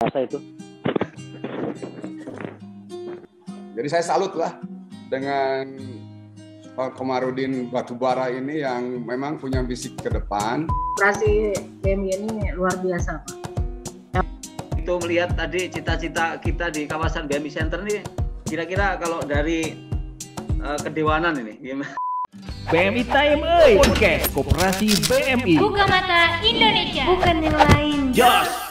Masa itu. Jadi saya salut lah dengan Pak Komarudin Batubara ini yang memang punya visi ke depan. Operasi BMI ini luar biasa, Pak. Itu melihat tadi cita-cita kita di kawasan BMI Center ini, kira-kira kalau dari kedewanan ini gimana? BMI Time Podcast Koperasi BMI. Buka mata Indonesia. Bukan yang lain. Jos.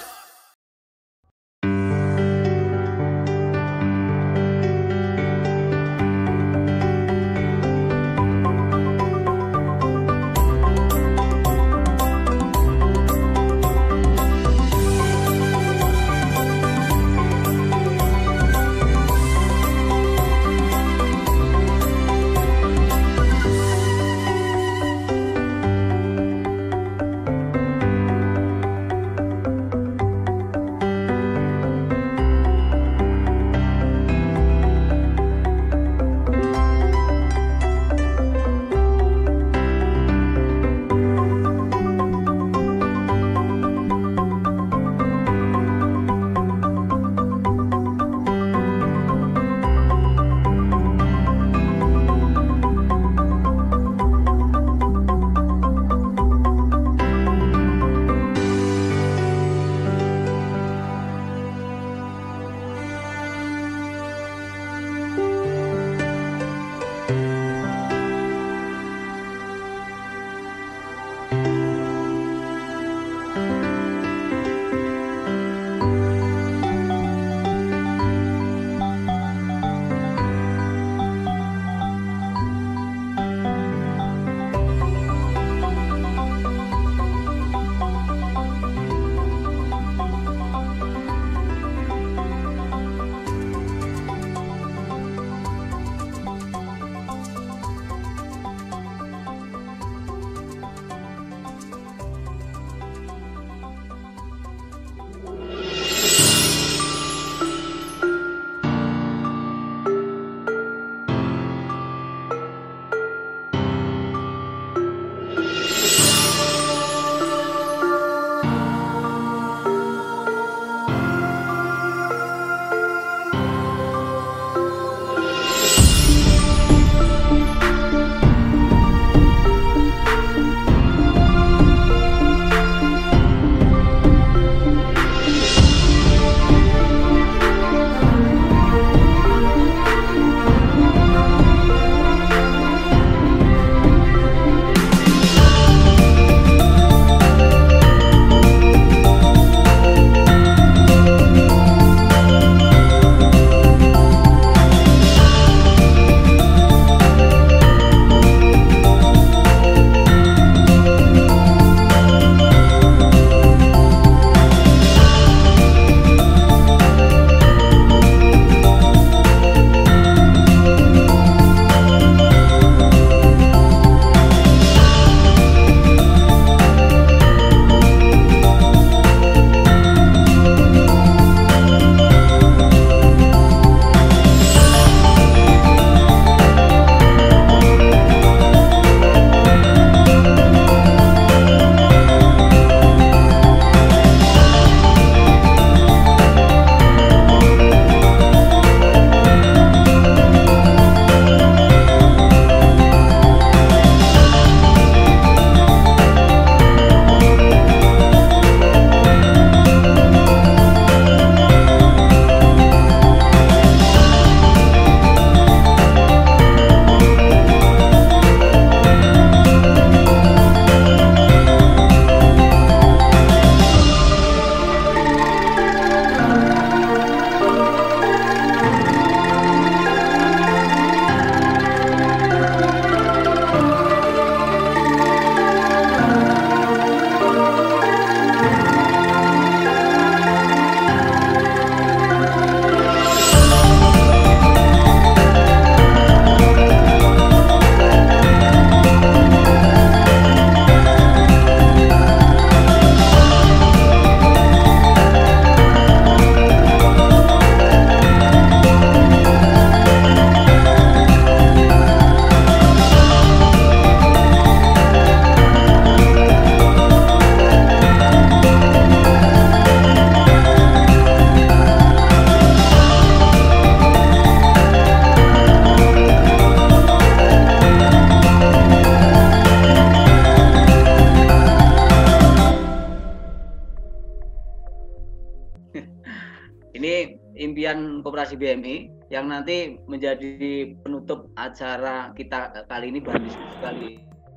Ini impian Koperasi BMI yang nanti menjadi penutup acara kita kali ini, bahan diskusi kali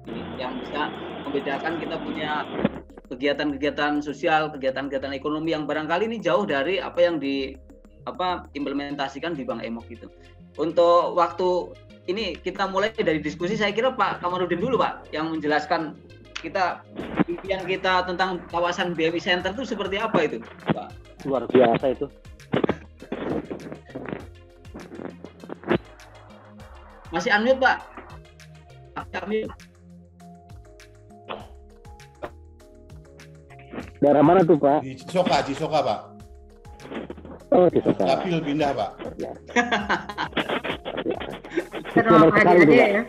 ini, yang bisa membedakan kita punya kegiatan-kegiatan sosial, kegiatan-kegiatan ekonomi yang barangkali ini jauh dari apa yang implementasikan di Bank Emok gitu. Untuk waktu ini kita mulai dari diskusi, saya kira Pak Kamarudin dulu Pak yang menjelaskan kita impian kita tentang kawasan BMI Center itu seperti apa itu Pak? Luar biasa itu. Masih unmute Pak? Masih unmute. Daerah mana tuh Pak? Di Cisoka Pak. Oh Cisoka. Dapil pindah Pak. Terlalu sekali aja juga. ya.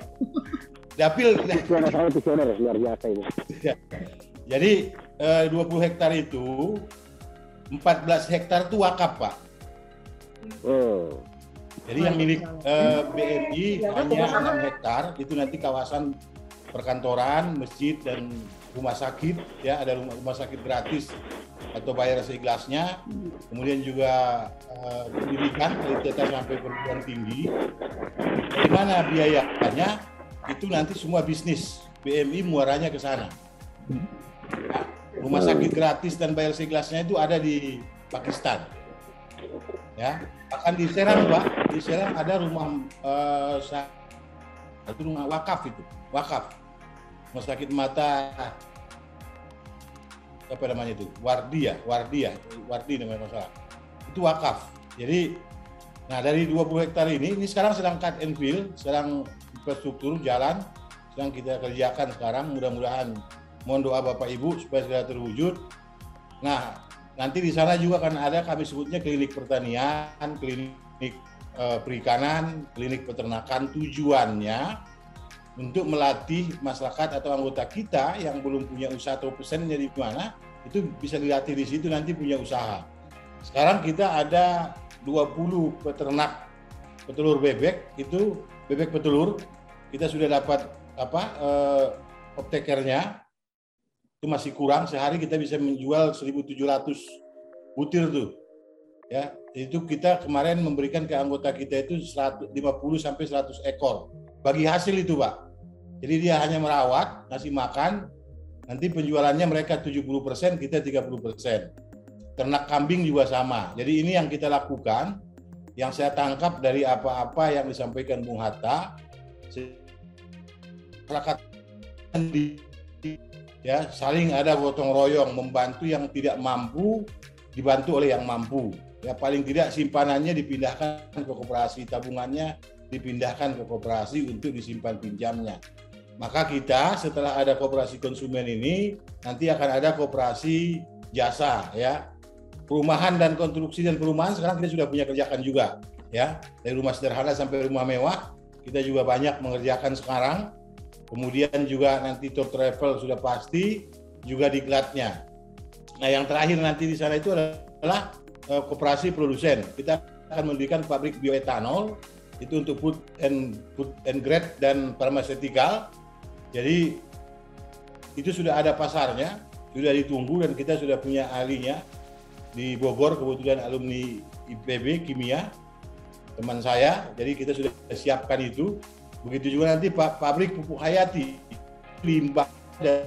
Dapil. Saya visioner luar biasa itu. Jadi 20 hektar itu 14 hektar itu wakaf Pak. Oh. Jadi yang milik BRI hanya 6 hektar, itu nanti kawasan perkantoran, masjid dan rumah sakit, ya ada rumah sakit gratis atau bayar seikhlasnya. Kemudian juga pendidikan dari TK sampai perguruan tinggi. Di mana biayanya itu nanti semua bisnis BMI muaranya ke sana. Nah, rumah sakit gratis dan bayar seikhlasnya itu ada di Pakistan. Ya, bahkan di Serang Pak, di Serang ada rumah itu rumah wakaf itu, wakaf. Rumah sakit mata apa namanya itu? Wardi namanya masalah. Itu wakaf. Jadi nah dari 20 hektar ini sekarang sedang cut and fill, sedang infrastruktur jalan sedang kita kerjakan sekarang, mudah-mudahan mohon doa Bapak Ibu supaya segera terwujud. Nah, nanti di sana juga akan ada kami sebutnya klinik pertanian, klinik perikanan, klinik peternakan, tujuannya untuk melatih masyarakat atau anggota kita yang belum punya usaha atau pesennya di mana, itu bisa dilatih di situ nanti punya usaha. Sekarang kita ada 20 peternak petelur bebek, itu bebek petelur, kita sudah dapat optekernya. Itu masih kurang, sehari kita bisa menjual 1.700 butir tuh. Ya, itu kita kemarin memberikan ke anggota kita itu 50 sampai 100 ekor. Bagi hasil itu, Pak. Jadi dia hanya merawat, ngasih makan, nanti penjualannya mereka 70%, kita 30%. Ternak kambing juga sama. Jadi ini yang kita lakukan, yang saya tangkap dari apa-apa yang disampaikan Bung Hatta, masyarakat ya saling ada gotong royong, membantu yang tidak mampu dibantu oleh yang mampu. Ya paling tidak simpanannya dipindahkan ke koperasi, tabungannya dipindahkan ke koperasi untuk disimpan pinjamnya. Maka kita setelah ada koperasi konsumen ini nanti akan ada koperasi jasa, ya perumahan dan konstruksi dan perumahan sekarang kita sudah punya kerjakan juga, ya dari rumah sederhana sampai rumah mewah kita juga banyak mengerjakan sekarang. Kemudian juga nanti tour travel sudah pasti, juga diklatnya. Nah yang terakhir nanti di sana itu adalah koperasi produsen. Kita akan mendirikan pabrik bioetanol, itu untuk food and grade dan pharmaceutical. Jadi itu sudah ada pasarnya, sudah ditunggu dan kita sudah punya ahlinya di Bogor, kebetulan alumni IPB Kimia, teman saya. Jadi kita sudah siapkan itu. Begitu juga nanti pabrik pupuk hayati, limbah dan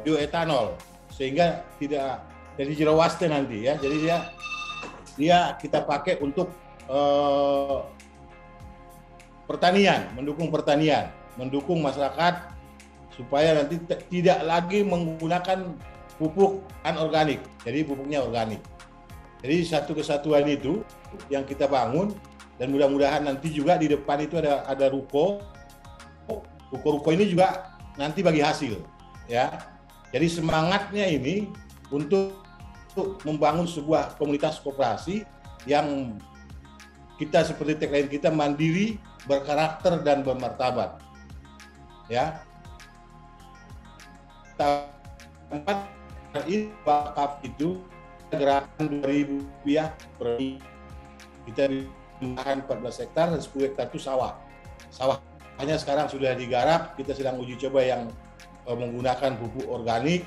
bioetanol, sehingga tidak jadi jerawaste nanti ya. Jadi dia kita pakai untuk pertanian, mendukung masyarakat supaya nanti tidak lagi menggunakan pupuk anorganik, jadi pupuknya organik. Jadi satu kesatuan itu yang kita bangun. Dan mudah-mudahan nanti juga di depan itu ada ruko ini juga nanti bagi hasil, ya. Jadi semangatnya ini untuk membangun sebuah komunitas koperasi yang kita seperti tagline kita mandiri, berkarakter dan bermartabat, ya. Tempat ini wakaf itu gerakan 2.000 rupiah per kita lahan 14 hektar dan 10 hektar itu sawah. Sawahnya sekarang sudah digarap, kita sedang uji coba yang menggunakan pupuk organik.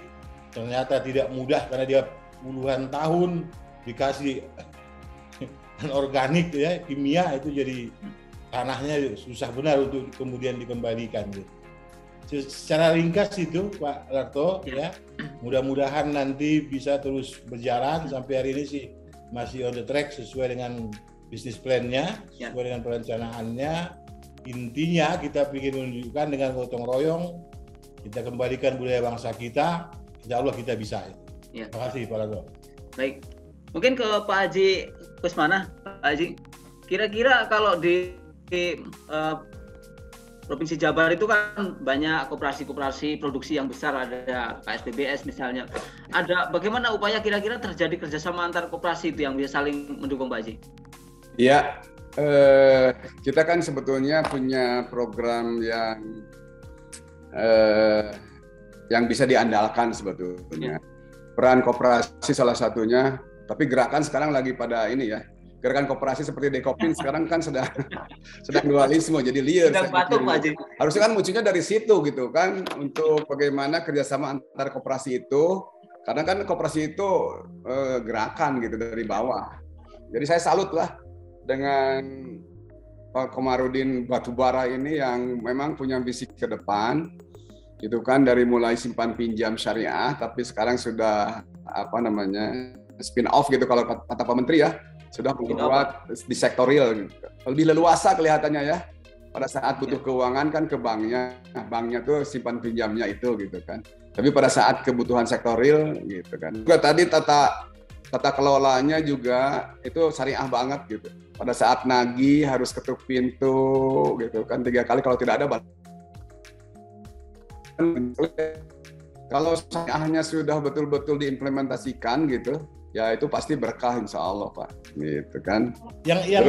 Ternyata tidak mudah karena dia puluhan tahun dikasih organik ya, kimia, itu jadi tanahnya susah benar untuk kemudian dikembalikan gitu. Secara ringkas itu Pak Larto ya, mudah-mudahan nanti bisa terus berjalan. Sampai hari ini sih masih on the track sesuai dengan bisnis plan-nya, sesuai dengan perencanaannya. Intinya kita ingin menunjukkan dengan gotong royong kita kembalikan budaya bangsa kita, insya Allah kita bisa. Ya. Terima kasih Pak Larto. Baik, mungkin ke Pak Haji Kusmana. Pak Haji, kira-kira kalau di Provinsi Jabar itu kan banyak koperasi-koperasi produksi yang besar, ada KSBBS misalnya. Ada bagaimana upaya kira-kira terjadi kerjasama antar koperasi itu yang bisa saling mendukung, Pak Haji? Iya, kita kan sebetulnya punya program yang bisa diandalkan sebetulnya. Peran koperasi salah satunya, tapi gerakan sekarang lagi pada ini ya. Gerakan koperasi seperti Dekopin sekarang kan sedang dualisme, jadi liar. Harusnya kan munculnya dari situ gitu kan, untuk bagaimana kerjasama antar koperasi itu, karena kan koperasi itu gerakan gitu dari bawah. Jadi saya salut lah dengan Pak Komarudin Batubara ini yang memang punya visi ke depan, gitu kan, dari mulai simpan pinjam syariah, tapi sekarang sudah spin off gitu kalau kata Pak Menteri ya. Sudah membuat di sektorial gitu. Lebih leluasa kelihatannya ya. Pada saat butuh keuangan kan ke banknya, banknya tuh simpan pinjamnya itu gitu kan. Tapi pada saat kebutuhan sektorial gitu kan. Juga tadi tata kelolanya juga itu syariah banget gitu. Pada saat nagih harus ketuk pintu gitu kan 3 kali, kalau tidak ada kalau syariahnya sudah betul-betul diimplementasikan gitu, ya itu pasti berkah insya Allah Pak, gitu kan. Yang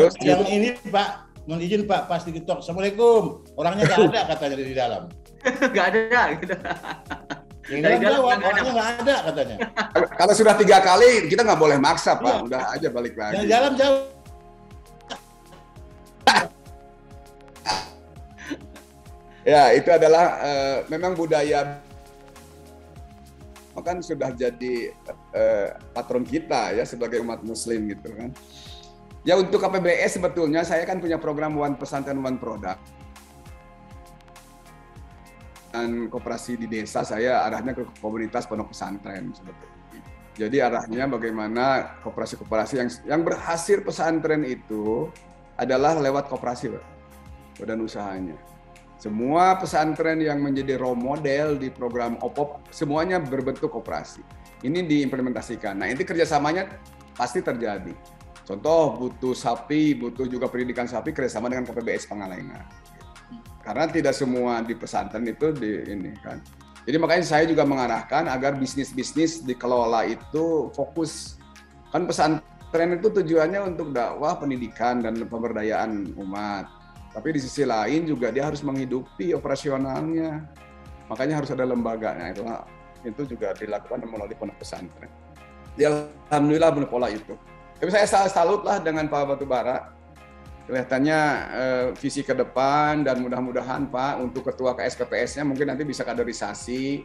ini Pak, mohon izin Pak, pasti ketok. Assalamualaikum. Orangnya nggak ada katanya di dalam. Nggak ada gitu. Yang dalam jawab, orangnya nggak ada katanya. Kalau sudah 3 kali kita nggak boleh maksa Pak, udah aja balik lagi. Yang dalam jawab. Ya itu adalah memang budaya kan sudah jadi patron kita ya sebagai umat muslim gitu kan. Ya untuk KPBS sebetulnya saya kan punya program One Pesantren One Product. Dan koperasi di desa saya arahnya ke komunitas pondok pesantren sebetulnya. Jadi arahnya bagaimana koperasi-koperasi yang berhasil pesantren itu adalah lewat koperasi badan usahanya. Semua pesantren yang menjadi role model di program OPOP semuanya berbentuk koperasi. Ini diimplementasikan. Nah, ini kerjasamanya pasti terjadi. Contoh butuh sapi, butuh juga pendidikan sapi kerjasama dengan KPBS Pangalengan. Karena tidak semua di pesantren itu ini kan. Jadi makanya saya juga mengarahkan agar bisnis-bisnis dikelola itu fokus. Kan pesantren itu tujuannya untuk dakwah, pendidikan dan pemberdayaan umat. Tapi di sisi lain juga dia harus menghidupi operasionalnya. Makanya harus ada lembaganya. Itu juga dilakukan melalui pondok pesantren. Ya, alhamdulillah benar pola itu. Tapi saya salut lah dengan Pak Batubara. Kelihatannya visi ke depan dan mudah-mudahan Pak untuk ketua KSPPS-nya mungkin nanti bisa kaderisasi.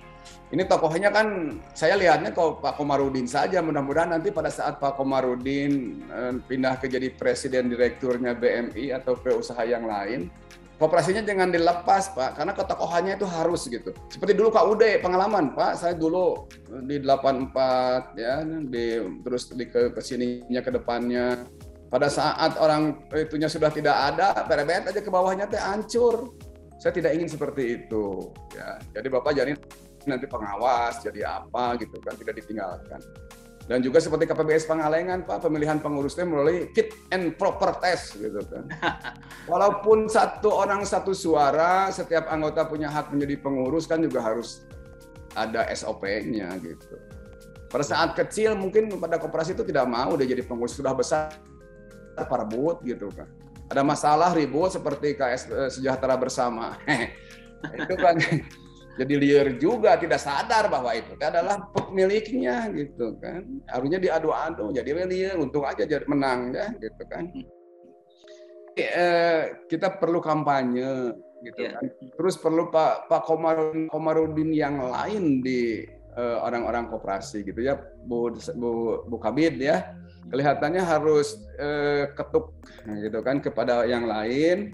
Ini tokohnya kan saya lihatnya kok Pak Komarudin saja, mudah-mudahan nanti pada saat Pak Komarudin pindah ke jadi presiden direkturnya BMI atau ke usaha yang lain, koperasinya jangan dilepas Pak, karena ketokohannya itu harus gitu. Seperti dulu KUD, pengalaman Pak, saya dulu di 84 ya, terus ke sininya ke depannya. Pada saat orang itunya sudah tidak ada, berebet aja ke bawahnya teh hancur. Saya tidak ingin seperti itu. Ya, jadi Bapak jadi nanti pengawas, jadi apa gitu kan, tidak ditinggalkan. Dan juga seperti KPBS Pangalengan Pak, pemilihan pengurusnya melalui fit and proper test gitu kan. Walaupun satu orang satu suara, setiap anggota punya hak menjadi pengurus kan juga harus ada SOP-nya gitu. Pada saat kecil mungkin pada koperasi itu tidak mau dia jadi pengurus, sudah besar perebut gitu kan. Ada masalah ribut seperti KS Sejahtera Bersama. Itu kan jadi liar juga, tidak sadar bahwa itu adalah pemiliknya gitu kan. Harusnya diadu-adu, jadi liar, untung aja jadi menang ya gitu kan. Kita perlu kampanye gitu kan. Terus perlu Pak Komarudin yang lain di orang-orang koperasi gitu ya, Bu Kabid ya. Kelihatannya harus ketuk gitu kan kepada yang lain,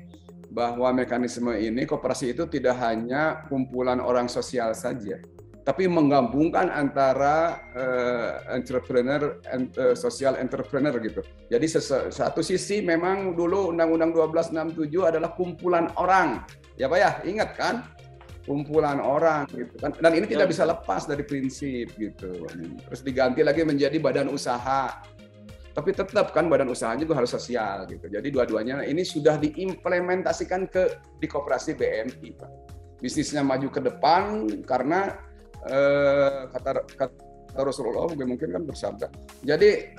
bahwa mekanisme ini koperasi itu tidak hanya kumpulan orang sosial saja, tapi menggabungkan antara entrepreneur, social entrepreneur gitu. Jadi satu sisi memang dulu Undang-Undang 1267 adalah kumpulan orang, ya Pak ya, ingat kan? Kumpulan orang gitu kan, dan ini tidak bisa lepas dari prinsip gitu. Terus diganti lagi menjadi badan usaha, tapi tetap kan badan usaha juga harus sosial gitu. Jadi dua-duanya ini sudah diimplementasikan di koperasi BMI, Pak. Bisnisnya maju ke depan karena kata Rasulullah mungkin kan bersabda. Jadi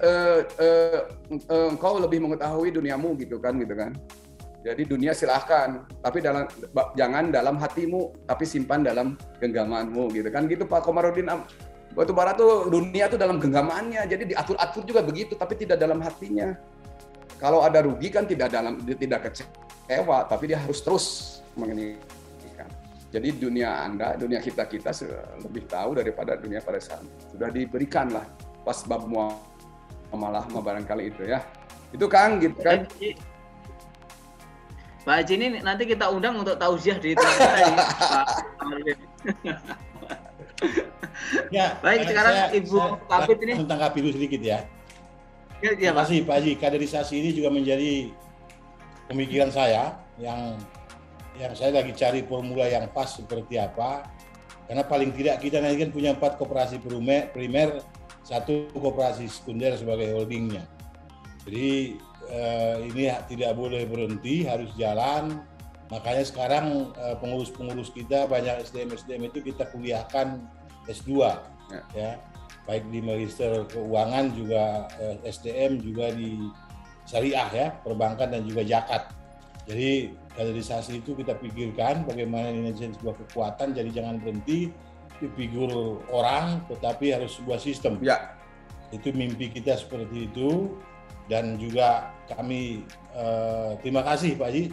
engkau lebih mengetahui duniamu gitu kan. Jadi dunia silahkan, tapi jangan dalam hatimu, tapi simpan dalam genggamanmu gitu kan, gitu Pak Komarudin. Batubara tuh dunia tuh dalam genggamannya, jadi diatur-atur juga begitu, tapi tidak dalam hatinya. Kalau ada rugi kan tidak kecewa, tapi dia harus terus menginginkan. Jadi dunia Anda, dunia kita lebih tahu daripada dunia pada saat sudah diberikanlah pas bab muamalah barangkali itu ya. Itu Kang gitu kan. Pak Haji ini nanti kita undang untuk tausiah di tempat kita ini, Pak Kamarudin. Ya, baik, sekarang Ibu Kabid ini tanggapi dulu sedikit ya. Ya, Terima kasih Pak Haji. Kaderisasi ini juga menjadi pemikiran saya yang saya lagi cari formula yang pas seperti apa. Karena paling tidak kita nanti kan punya 4 koperasi primer, 1 koperasi sekunder sebagai holdingnya. Jadi ini tidak boleh berhenti, harus jalan. Makanya sekarang pengurus-pengurus kita banyak SDM itu kita kuliahkan S2 ya. Baik di Magister Keuangan juga SDM, juga di Syariah ya, perbankan dan juga zakat. Jadi kaderisasi itu kita pikirkan bagaimana ini menjadi sebuah kekuatan, jadi jangan berhenti di figur orang, tetapi harus sebuah sistem. Ya. Itu mimpi kita seperti itu. Dan juga kami terima kasih Pak Haji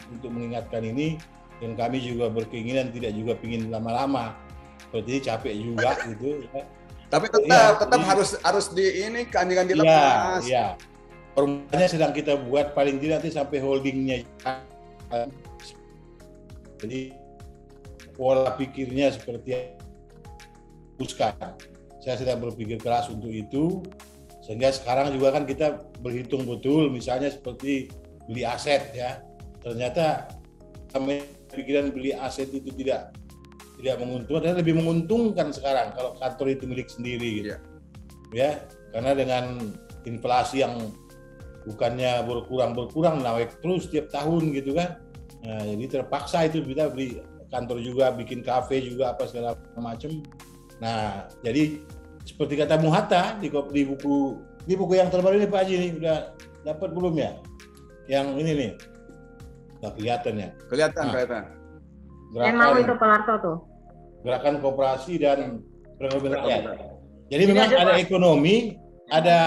untuk mengingatkan ini, dan kami juga berkeinginan tidak juga ingin lama-lama, seperti ini capek juga gitu. Ya. Tapi tetap harus jangan dilepas. Iya. Formulanya sedang kita buat, paling tidak nanti sampai holdingnya. Jadi pola pikirnya seperti puskan. Saya sedang berpikir keras untuk itu. Sehingga sekarang juga kan kita berhitung betul, misalnya seperti beli aset ya. Ternyata pikiran beli aset itu tidak menguntungkan, dan lebih menguntungkan sekarang kalau kantor itu milik sendiri gitu. Ya, karena dengan inflasi yang bukannya berkurang naik terus tiap tahun gitu kan. Nah, jadi terpaksa itu kita beli kantor juga, bikin kafe juga apa segala macam. Nah, jadi seperti kata Bung Hatta di buku yang terbaru ini Pak Haji, ini udah dapat belum ya? Yang ini nih, nggak kelihatan ya? Kelihatan. Yang mau itu Pak Larto tuh. Gerakan Koperasi dan Perekonomian Rakyat. Jadi memang ada ekonomi, ada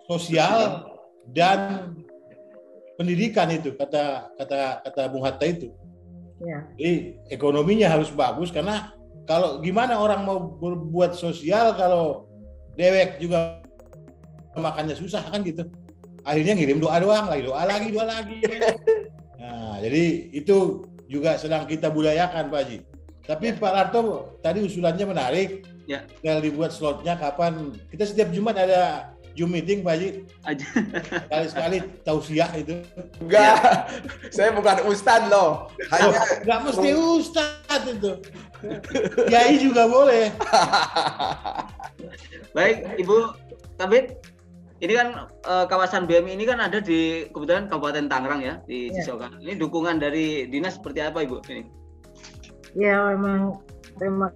sosial dan pendidikan itu kata Bung Hatta itu. Ya. Jadi ekonominya harus bagus, karena kalau gimana orang mau berbuat sosial kalau dewek juga makannya susah kan gitu. Akhirnya ngirim doa doang, doa lagi. Nah, jadi itu juga sedang kita budayakan Pak Haji. Tapi Pak Larto tadi usulannya menarik. Ya. Tinggal dibuat slotnya kapan. Kita setiap Jumat ada Zoom meeting Pak Haji. Sekali-sekali tausiah itu. Enggak, saya bukan ustadz loh. Enggak mesti ustadz itu. Kiai juga boleh. Baik, Ibu Kabid. Ini kan kawasan BMI ini kan ada di kebetulan Kabupaten Tangerang ya, di Cisokan. Ini dukungan dari dinas seperti apa Ibu ini? Ya memang terima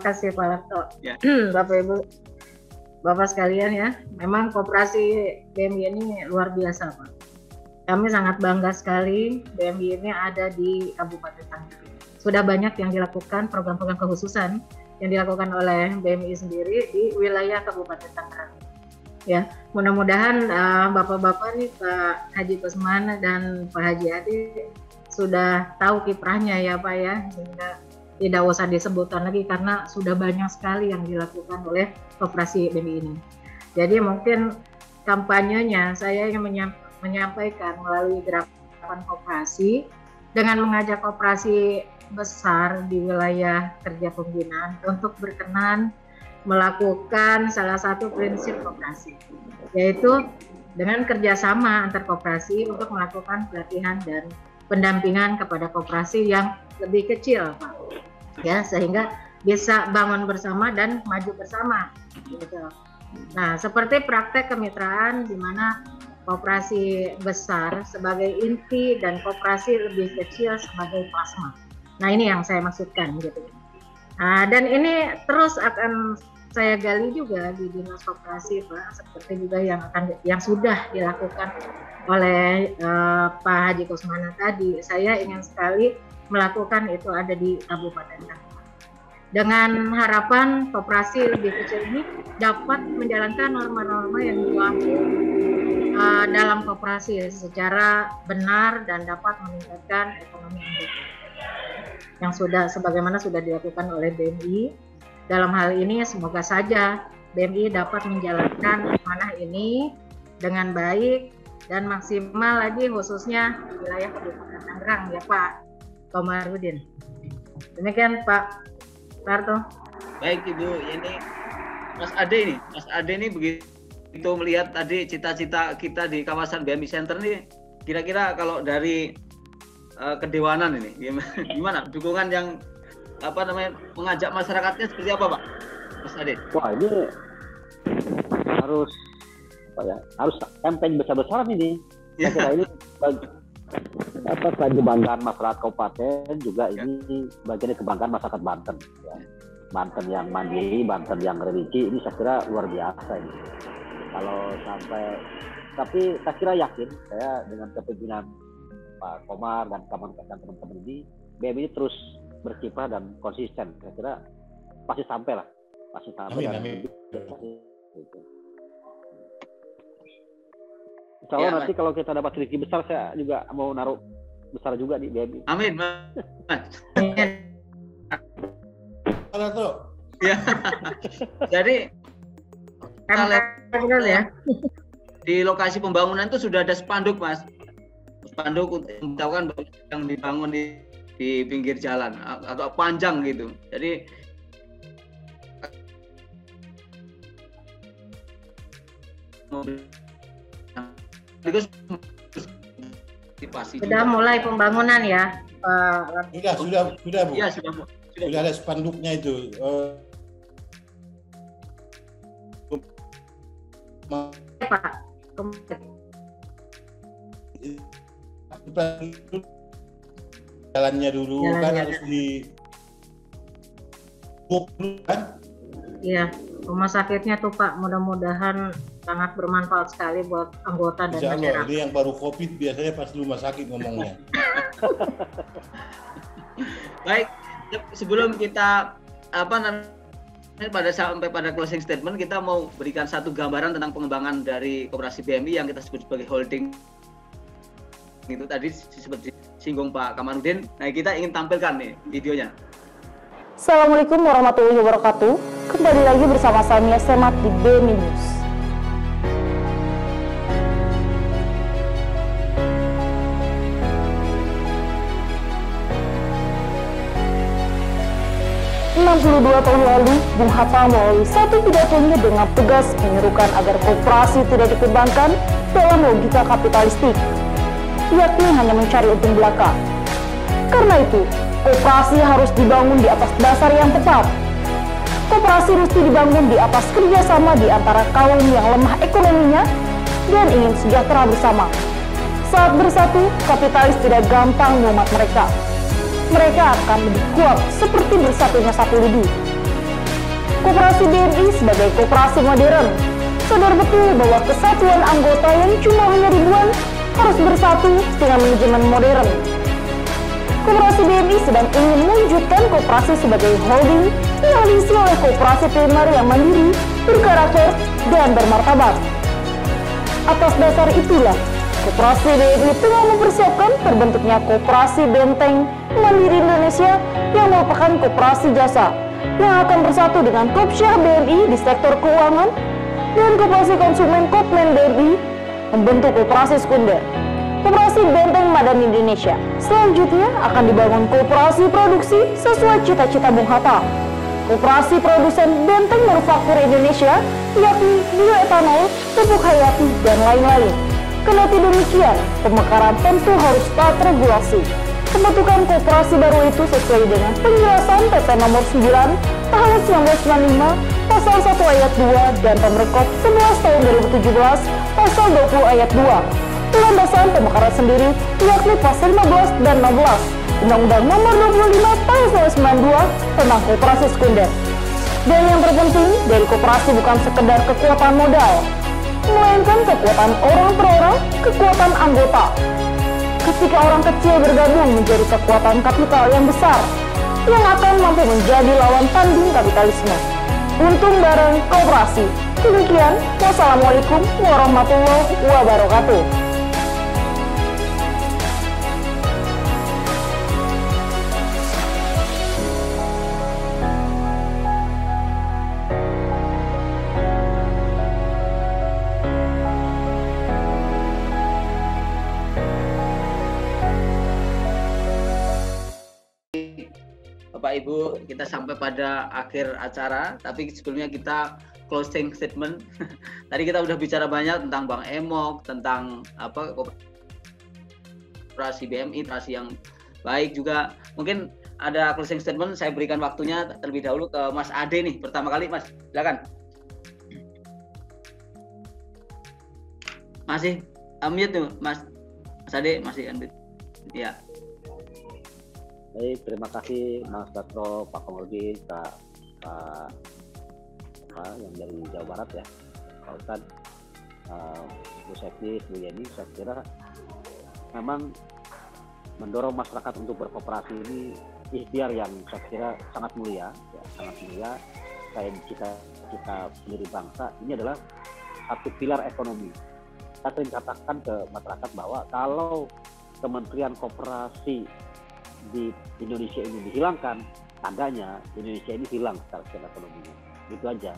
kasih Pak Larto. Ya. Bapak Ibu, Bapak sekalian ya, memang koperasi BMI ini luar biasa Pak. Kami sangat bangga sekali BMI ini ada di Kabupaten Tangerang. Sudah banyak yang dilakukan program-program kekhususan yang dilakukan oleh BMI sendiri di wilayah Kabupaten Tangerang. Ya, mudah-mudahan bapak-bapak nih Pak Haji Kusman dan Pak Haji Adi sudah tahu kiprahnya ya Pak ya, sehingga tidak usah disebutkan lagi karena sudah banyak sekali yang dilakukan oleh koperasi BMI ini. Jadi mungkin kampanyenya saya ingin menyampaikan melalui gerakan koperasi dengan mengajak koperasi besar di wilayah kerja pembinaan untuk berkenan melakukan salah satu prinsip koperasi, yaitu dengan kerjasama antar koperasi untuk melakukan pelatihan dan pendampingan kepada koperasi yang lebih kecil, Pak. Ya, sehingga bisa bangun bersama dan maju bersama. Gitu. Nah, seperti praktek kemitraan di mana koperasi besar sebagai inti dan koperasi lebih kecil sebagai plasma. Nah, ini yang saya maksudkan gitu. Nah, dan ini terus akan saya gali juga di dinas koperasi, Pak, seperti juga yang sudah dilakukan oleh Pak Haji Kusmana tadi. Saya ingin sekali melakukan itu ada di Kabupaten Tangerang. Dengan harapan koperasi lebih kecil ini dapat menjalankan norma-norma yang berlaku dalam koperasi secara benar dan dapat meningkatkan ekonomi anggota. Yang sebagaimana sudah dilakukan oleh BMI. Dalam hal ini semoga saja BMI dapat menjalankan amanah ini dengan baik dan maksimal lagi khususnya wilayah Kabupaten Tangerang ya Pak Komarudin. Demikian Pak Tarto. Baik Ibu, ini Mas Ade ini begitu melihat tadi cita-cita kita di kawasan BMI Center nih, kira-kira kalau dari kedewanan ini gimana dukungan yang mengajak masyarakatnya seperti apa Pak Mas Ade? Wah, ini harus campaign besar-besaran ini. Saya kira ini selain kebanggaan masyarakat kabupaten juga ini bagian dari kebanggaan masyarakat Banten. Ya. Banten yang mandiri, Banten yang religi, ini saya kira luar biasa ini. Kalau sampai, tapi saya kira yakin saya dengan kepemimpinan Pak Komar dan teman-teman ini, BMI ini terus berkiprah dan konsisten. Saya kira pasti sampai lah, pasti sampai. Amin. Insya Allah nanti kalau kita dapat rezeki besar, saya juga mau naruh besar juga di BMI. Amin, Mas. Halo tuh. Ya. Jadi ya. Di lokasi pembangunan itu sudah ada spanduk, Mas. Spanduk untuk memberitahukan yang dibangun di pinggir jalan atau panjang gitu. Jadi sudah mulai pembangunan ya, Pak. Sudah Bu. Ya, sudah ada spanduknya itu. Pak. Jalannya dulu kan harus di kan? Iya, rumah sakitnya tuh Pak, mudah-mudahan sangat bermanfaat sekali buat anggota dan masyarakat. Ini yang baru COVID biasanya pas rumah sakit ngomongnya. Baik, sebelum kita sampai pada closing statement, kita mau berikan satu gambaran tentang pengembangan dari koperasi BMI yang kita sebut sebagai holding. Itu tadi seperti singgung Pak Kamarudin. Nah, kita ingin tampilkan nih videonya. Assalamualaikum warahmatullahi wabarakatuh. Kembali lagi bersama saya Semat di BMI News. Tahun lalu, Bung Hatta melalui satu pidatonya dengan tegas menyerukan agar koperasi tidak dikembangkan dalam logika kapitalistik, yakni hanya mencari untung belaka. Karena itu, koperasi harus dibangun di atas dasar yang tepat. Koperasi mesti dibangun di atas kerjasama di antara kaum yang lemah ekonominya dan ingin sejahtera bersama. Saat bersatu, kapitalis tidak gampang mengumat mereka. Mereka akan lebih kuat seperti bersatunya satu lidu. Koperasi BMI sebagai koperasi modern sadar betul bahwa kesatuan anggota yang jumlahnya ribuan harus bersatu dengan manajemen modern. Koperasi BMI sedang ingin mewujudkan koperasi sebagai holding yang diisi oleh koperasi primer yang mandiri, berkarakter, dan bermartabat. Atas dasar itulah, Koperasi BMI tengah mempersiapkan terbentuknya Koperasi Benteng Mandiri Indonesia yang merupakan koperasi jasa yang akan bersatu dengan Kopsyah BMI di sektor keuangan dan Koperasi Konsumen Kopmen BMI membentuk koperasi sekunder. Koperasi Benteng Madani Indonesia selanjutnya akan dibangun koperasi produksi sesuai cita-cita Bung Hatta. Koperasi produsen benteng manufaktur Indonesia yakni bioetanol, pupuk hayati, dan lain-lain. Kendati demikian, pemekaran tentu harus taat regulasi. Pembentukan koperasi baru itu sesuai dengan penjelasan PP nomor 9 tahun 1995 pasal 1 ayat 2 dan Pemerkop 11 tahun 2017 pasal 20 ayat 2. Landasan pemekaran sendiri yakni pasal 15 dan 16 Undang-Undang nomor 25 tahun 1992 tentang koperasi sekunder. Dan yang terpenting dari koperasi bukan sekedar kekuatan modal, melainkan kekuatan orang per orang, kekuatan anggota. Ketika orang kecil bergabung menjadi kekuatan kapital yang besar, yang akan mampu menjadi lawan tanding kapitalisme. Untung bareng koperasi. Demikian, wassalamualaikum warahmatullahi wabarakatuh. Bapak Ibu, kita sampai pada akhir acara, tapi sebelumnya kita closing statement. Tadi kita udah bicara banyak tentang Bank Emok, tentang koperasi BMI, koperasi yang baik juga. Mungkin ada closing statement, saya berikan waktunya terlebih dahulu ke Mas Ade nih, pertama kali Mas, silakan. Masih unmute tuh Mas Ade, masih unmute. Ya. Baik, terima kasih Mas Datro, Pak Komodin, Pak yang dari Jawa Barat ya, Pak Ustadz, Bu Septi, Bu Yeni. Saya kira memang mendorong masyarakat untuk berkooperasi ini ikhtiar yang saya kira sangat mulia, ya, sangat mulia. Kita pendiri bangsa ini adalah satu pilar ekonomi. Saya sering katakan ke masyarakat bahwa kalau Kementerian Koperasi di Indonesia ini dihilangkan, tandanya Indonesia ini hilang secara ekonominya. Itu aja.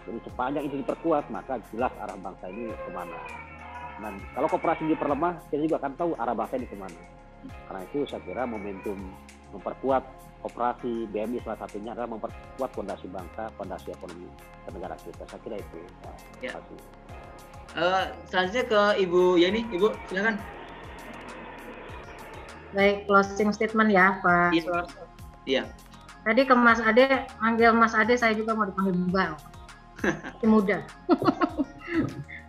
Jadi sepanjang itu diperkuat, maka jelas arah bangsa ini kemana. Dan kalau koperasi diperlemah, kita juga akan tahu arah bangsa ini kemana. Karena itu saya kira momentum memperkuat koperasi BMI salah satunya adalah memperkuat fondasi bangsa, fondasi ekonomi negara kita. Saya kira itu. Ya. Terima kasih. Selanjutnya ke Ibu Yeni. Ibu, silakan. Baik, closing statement ya Pak. Iya. Tadi ke Mas Ade, manggil Mas Ade, saya juga mau dipanggil Mbak. Masih muda.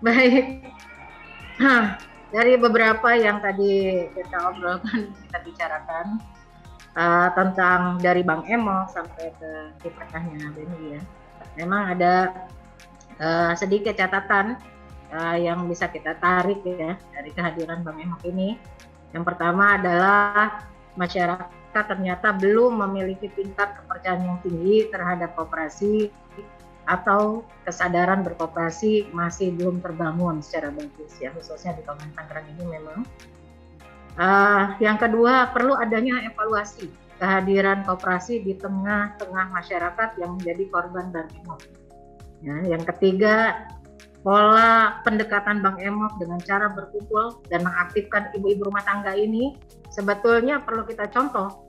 Baik. Dari beberapa yang tadi kita obrolkan, kita bicarakan tentang dari Bank Emok sampai ke kiprahnya BMI ya. Memang ada sedikit catatan yang bisa kita tarik ya dari kehadiran Bank Emok ini. Yang pertama adalah masyarakat ternyata belum memiliki tingkat kepercayaan yang tinggi terhadap koperasi atau kesadaran berkoperasi masih belum terbangun secara bagus ya, khususnya di Kabupaten Tangerang ini memang. Yang kedua, perlu adanya evaluasi kehadiran koperasi di tengah-tengah masyarakat yang menjadi korban Bank Emok. Ya, yang ketiga, pola pendekatan Bank Emok dengan cara berkumpul dan mengaktifkan ibu-ibu rumah tangga ini sebetulnya perlu kita contoh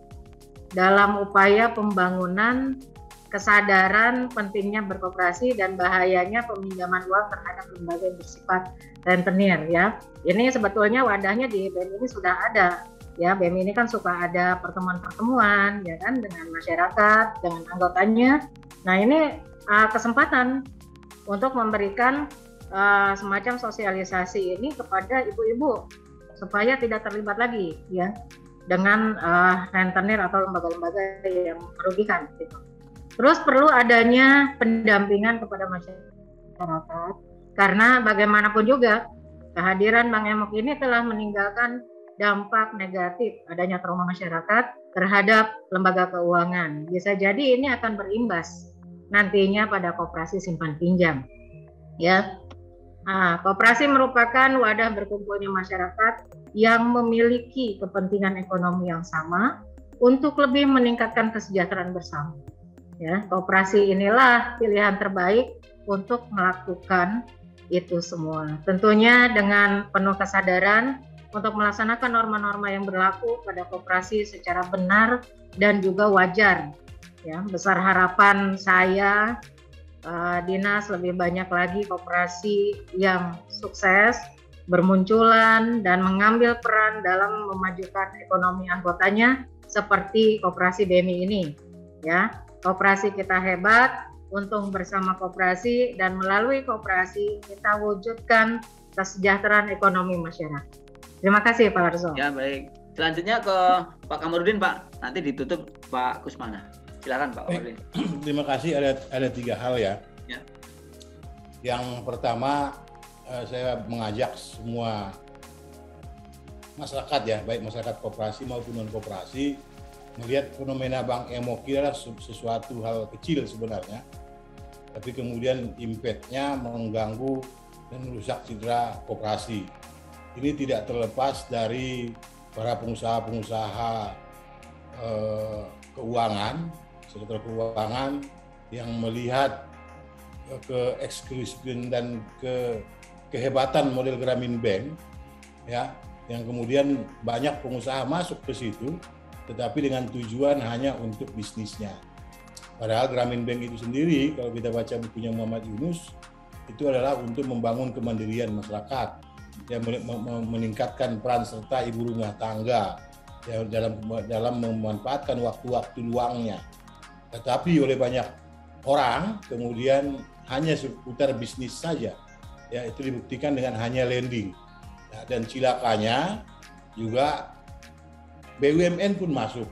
dalam upaya pembangunan kesadaran pentingnya berkoperasi dan bahayanya peminjaman uang terhadap lembaga yang bersifat rentenir ya. Ini sebetulnya wadahnya di BMI ini sudah ada ya. BMI ini kan suka ada pertemuan-pertemuan ya kan dengan masyarakat, dengan anggotanya. Nah ini kesempatan untuk memberikan semacam sosialisasi ini kepada ibu-ibu supaya tidak terlibat lagi ya dengan rentenir atau lembaga-lembaga yang merugikan gitu. Terus perlu adanya pendampingan kepada masyarakat karena bagaimanapun juga kehadiran Bank Emok ini telah meninggalkan dampak negatif adanya trauma masyarakat terhadap lembaga keuangan. Bisa jadi ini akan berimbas nantinya pada koperasi simpan pinjam ya. Nah, koperasi merupakan wadah berkumpulnya masyarakat yang memiliki kepentingan ekonomi yang sama untuk lebih meningkatkan kesejahteraan bersama. Ya, koperasi inilah pilihan terbaik untuk melakukan itu semua. Tentunya dengan penuh kesadaran untuk melaksanakan norma-norma yang berlaku pada koperasi secara benar dan juga wajar. Ya, besar harapan saya Dinas lebih banyak lagi koperasi yang sukses, bermunculan dan mengambil peran dalam memajukan ekonomi anggotanya seperti koperasi BMI ini. Ya, koperasi kita hebat, untung bersama koperasi, dan melalui koperasi kita wujudkan kesejahteraan ekonomi masyarakat. Terima kasih Pak Arso. Ya baik. Selanjutnya ke Pak Kamarudin Pak. Nanti ditutup Pak Kusmana. Silakan Pak Kamarudin. Terima kasih. Ada 3 hal ya. Ya. Yang pertama saya mengajak semua masyarakat ya, baik masyarakat koperasi maupun non koperasi, melihat fenomena Bank Emoki adalah sesuatu hal kecil sebenarnya, tapi kemudian impact-nya mengganggu dan merusak citra koperasi. Ini tidak terlepas dari para pengusaha-pengusaha keuangan, sektor keuangan yang melihat keeksklusifan dan kehebatan model Grameen Bank, ya, yang kemudian banyak pengusaha masuk ke situ, tetapi dengan tujuan hanya untuk bisnisnya. Padahal Grameen Bank itu sendiri, kalau kita baca bukunya Muhammad Yunus, itu adalah untuk membangun kemandirian masyarakat, yang meningkatkan peran serta ibu rumah tangga ya, dalam memanfaatkan waktu-waktu luangnya. Tetapi oleh banyak orang kemudian hanya seputar bisnis saja, ya, itu dibuktikan dengan hanya lending. Nah, dan cilakanya juga BUMN pun masuk,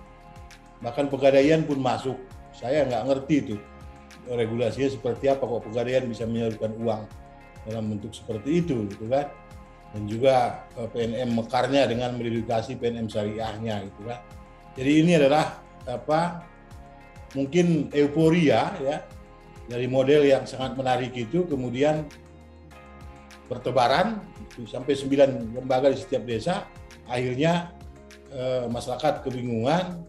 bahkan pegadaian pun masuk. Saya nggak ngerti itu regulasinya seperti apa kok pegadaian bisa menyalurkan uang dalam bentuk seperti itu, gitu kan? Dan juga PNM mekarnya dengan mengedukasi PNM syariahnya, gitu kan? Jadi ini adalah mungkin euforia ya dari model yang sangat menarik itu, kemudian bertebaran sampai 9 lembaga di setiap desa, akhirnya masyarakat kebingungan,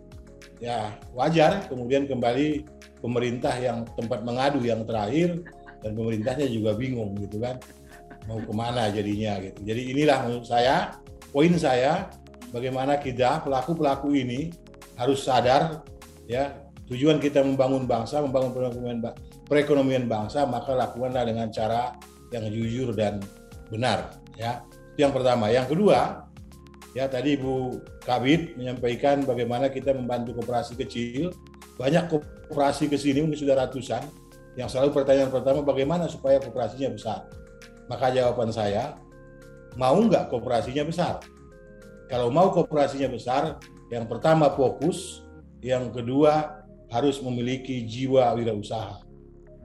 ya wajar kemudian kembali pemerintah yang tempat mengadu yang terakhir, dan pemerintahnya juga bingung gitu kan, mau kemana jadinya gitu. Jadi inilah menurut saya, poin saya, bagaimana kita pelaku-pelaku ini harus sadar ya, tujuan kita membangun bangsa, membangun perekonomian bangsa, maka lakukanlah dengan cara yang jujur dan benar ya. Itu yang pertama. Yang kedua, ya tadi Ibu Kabid menyampaikan bagaimana kita membantu koperasi kecil. Banyak koperasi ke sini, mungkin sudah ratusan, yang selalu pertanyaan pertama, bagaimana supaya koperasinya besar? Maka jawaban saya, mau nggak koperasinya besar? Kalau mau koperasinya besar, yang pertama fokus, yang kedua harus memiliki jiwa wirausaha.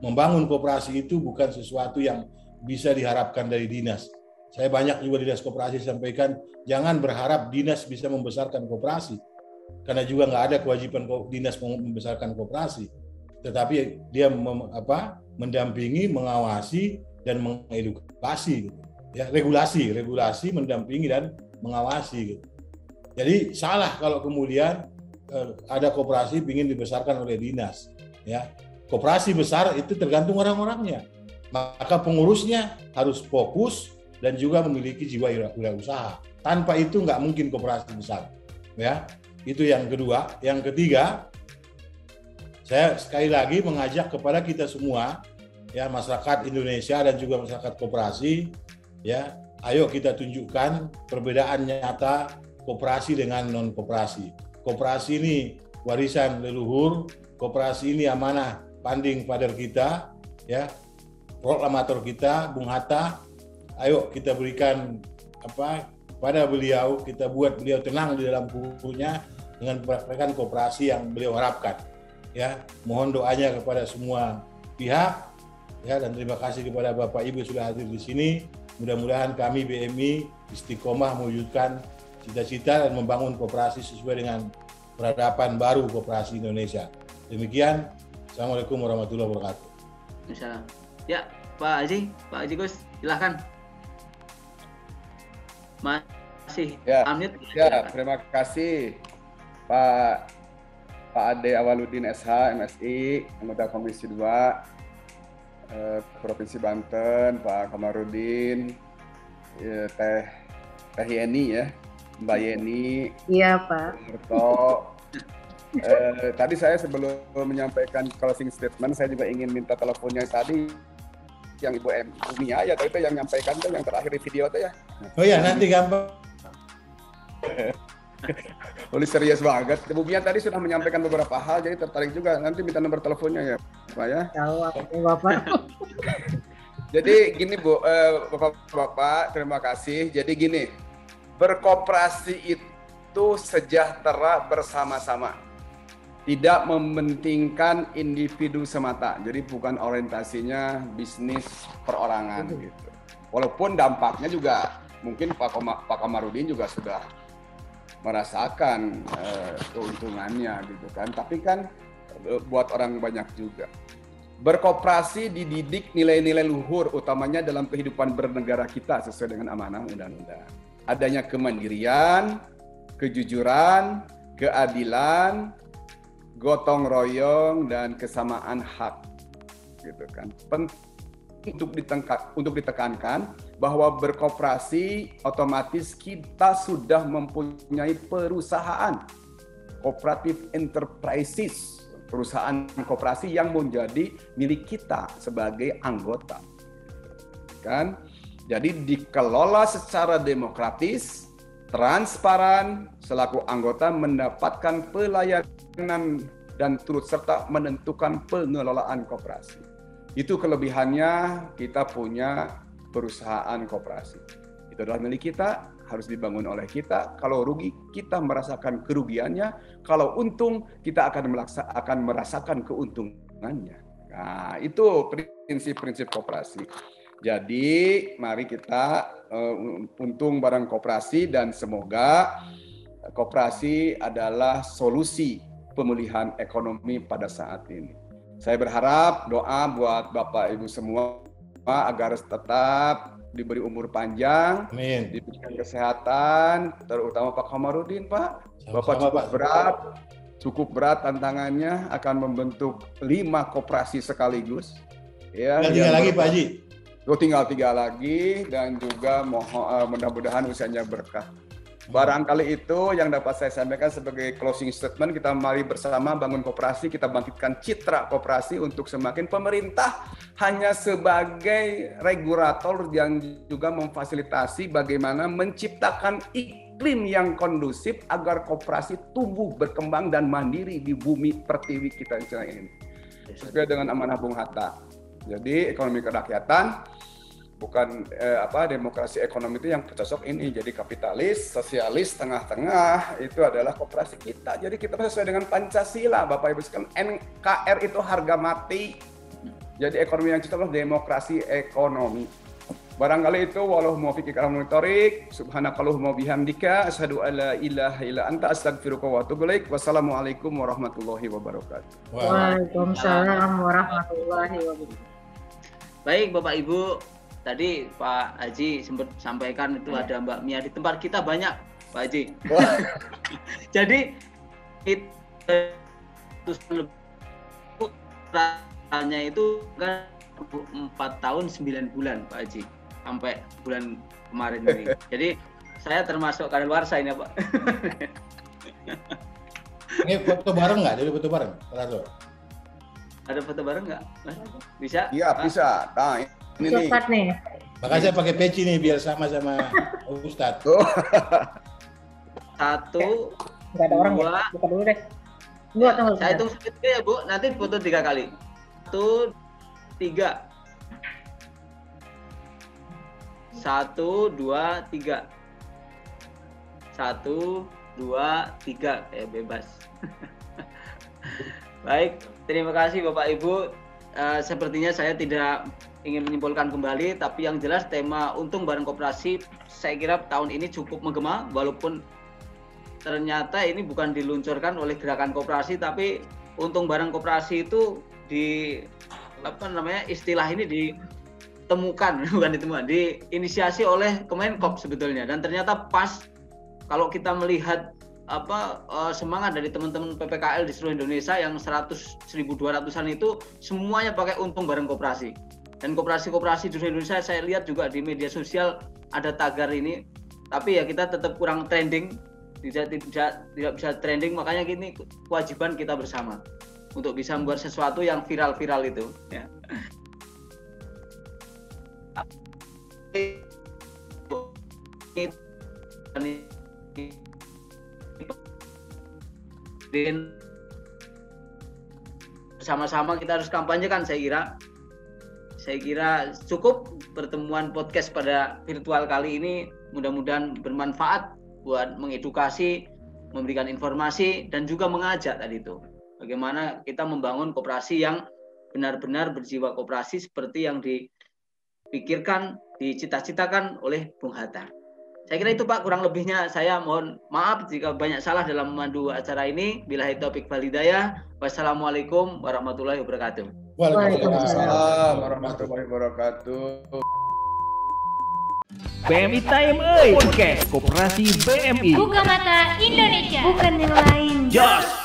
Membangun koperasi itu bukan sesuatu yang bisa diharapkan dari dinas. Saya banyak juga dinas koperasi sampaikan, jangan berharap dinas bisa membesarkan koperasi, karena juga nggak ada kewajiban dinas membesarkan koperasi. Tetapi dia mendampingi, mengawasi, dan mengedukasi. Ya, regulasi, mendampingi dan mengawasi. Gitu. Jadi salah kalau kemudian ada koperasi ingin dibesarkan oleh dinas. Ya, koperasi besar itu tergantung orang-orangnya. Maka pengurusnya harus fokus dan juga memiliki jiwa wirausaha. Tanpa itu nggak mungkin koperasi besar. Ya, itu yang kedua. Yang ketiga, saya sekali lagi mengajak kepada kita semua, ya masyarakat Indonesia dan juga masyarakat koperasi, ya, ayo kita tunjukkan perbedaan nyata koperasi dengan non koperasi. Koperasi ini warisan leluhur, koperasi ini amanah panding father kita, ya, proklamator kita, Bung Hatta. Ayo kita berikan pada beliau, kita buat beliau tenang di dalam kukunya dengan mempraktikkan koperasi yang beliau harapkan. Ya, mohon doanya kepada semua pihak, ya, dan terima kasih kepada Bapak Ibu sudah hadir di sini. Mudah-mudahan kami BMI istiqomah mewujudkan cita-cita dan membangun koperasi sesuai dengan peradaban baru koperasi Indonesia. Demikian, Assalamualaikum warahmatullahi wabarakatuh. Insya Allah. Ya, Pak Haji Gus. Silahkan. Masih Ya, unmute. ya, terima kasih Pak Ade Awaludin SH, MSI, anggota Komisi 2 Provinsi Banten, Pak Kamarudin, Teh Yeni ya, Mbak Yeni. Iya, Pak. Harto. Tadi saya sebelum menyampaikan closing statement, saya juga ingin minta teleponnya tadi yang Ibu Mia ya, tapi itu yang menyampaikan tuh yang terakhir di video tuh ya. Oh ya, nanti gampang. Boleh serius banget. Ibu Mia tadi sudah menyampaikan beberapa hal, jadi tertarik juga. Nanti minta nomor teleponnya ya, Pak ya. Tahu Bapak. Jadi gini Bu, Bapak-Bapak, terima kasih. Jadi gini, berkoperasi itu sejahtera bersama-sama. Tidak mementingkan individu semata. Jadi bukan orientasinya bisnis perorangan gitu. Walaupun dampaknya juga mungkin Pak Kamarudin juga sudah merasakan keuntungannya gitu kan. Tapi kan buat orang banyak juga. Berkoperasi dididik nilai-nilai luhur utamanya dalam kehidupan bernegara kita sesuai dengan amanah undang-undang. Adanya kemandirian, kejujuran, keadilan, gotong royong dan kesamaan hak, gitu kan. Penting untuk ditekankan bahwa berkoperasi otomatis kita sudah mempunyai perusahaan cooperative enterprises, perusahaan koperasi yang menjadi milik kita sebagai anggota, kan? Jadi dikelola secara demokratis, transparan, selaku anggota mendapatkan pelayanan dan turut serta menentukan pengelolaan koperasi. Itu kelebihannya kita punya perusahaan koperasi. Itu adalah milik kita, harus dibangun oleh kita. Kalau rugi, kita merasakan kerugiannya. Kalau untung, kita akan merasakan keuntungannya. Nah, itu prinsip-prinsip koperasi. Jadi, mari kita untung bareng koperasi dan semoga koperasi adalah solusi pemulihan ekonomi pada saat ini. Saya berharap doa buat Bapak Ibu semua agar tetap diberi umur panjang, Amin. diberikan kesehatan, terutama Pak Kamarudin, Pak. Bapak cukup berat tantangannya akan membentuk 5 koperasi sekaligus. Ya, Tinggal lagi Pak Haji. Tinggal 3 lagi dan juga mudah-mudahan usianya berkah. Barangkali itu yang dapat saya sampaikan sebagai closing statement. Kita mari bersama bangun koperasi, kita bangkitkan citra koperasi untuk semakin pemerintah hanya sebagai regulator yang juga memfasilitasi bagaimana menciptakan iklim yang kondusif agar koperasi tumbuh, berkembang dan mandiri di bumi pertiwi kita ini. Sesuai dengan amanah Bung Hatta. Jadi ekonomi kerakyatan bukan demokrasi ekonomi itu yang cocok ini. Jadi kapitalis, sosialis, tengah-tengah itu adalah koperasi kita. Jadi kita sesuai dengan Pancasila, Bapak Ibu sekalian. NKR itu harga mati. Jadi ekonomi yang cocok adalah demokrasi ekonomi. Barangkali itu walau muwaffiq ila monitorik, subhanakallahumma bihamdika asyhadu alla ilaha illa anta astaghfiruka wa atubu ilaik. Wassalamualaikum warahmatullahi wabarakatuh. Waalaikumsalam warahmatullahi wabarakatuh. Baik Bapak Ibu, tadi Pak Haji sempat sampaikan itu ada Mbak Mia di tempat kita banyak Pak Haji. Jadi itu itu kan 4 tahun 9 bulan Pak Haji sampai bulan kemarin ini. Jadi saya termasuk kadaluarsa ini Pak. Ini foto bareng nggak? Jadi foto bareng, Ada foto bareng nggak? Bisa? Iya bisa. Nah, ini Cepat nih. Makanya saya pakai peci nih biar sama-sama Ustadz. Satu, Nggak ada orang dua, ya? Buka dulu deh. Dua tunggu. saya hitung sedikit ya Bu, nanti foto 3 kali. 1, 3. 1, 2, 3. 1, 2, 3. Kayak bebas. Baik, terima kasih Bapak Ibu. Sepertinya saya tidak ingin menyimpulkan kembali, tapi yang jelas tema untung bareng koperasi saya kira tahun ini cukup menggema, walaupun ternyata ini bukan diluncurkan oleh gerakan koperasi, tapi untung bareng koperasi itu istilah ini ditemukan bukan ditemukan, diinisiasi oleh Kemenkop sebetulnya, dan ternyata pas kalau kita melihat semangat dari teman-teman PPKL di seluruh Indonesia yang 1.200-an itu semuanya pakai untung bareng koperasi. Dan koperasi-koperasi di seluruh Indonesia saya lihat juga di media sosial ada tagar ini, tapi ya kita tetap kurang trending, tidak bisa trending, makanya ini kewajiban kita bersama untuk bisa membuat sesuatu yang viral-viral itu ya. Bersama-sama kita harus kampanyekan. Saya kira cukup pertemuan podcast pada virtual kali ini, mudah-mudahan bermanfaat buat mengedukasi, memberikan informasi, dan juga mengajak tadi itu bagaimana kita membangun koperasi yang benar-benar berjiwa koperasi seperti yang dipikirkan, dicita-citakan oleh Bung Hatta. Saya kira itu Pak, kurang lebihnya saya mohon maaf jika banyak salah dalam memandu acara ini. Billahi taufik wal hidayah. Wassalamualaikum warahmatullahi wabarakatuh. Waalaikumsalam warahmatullahi wabarakatuh. BMI Time Podcast Koperasi BMI. Buka mata Indonesia, bukan yang lain. Jos.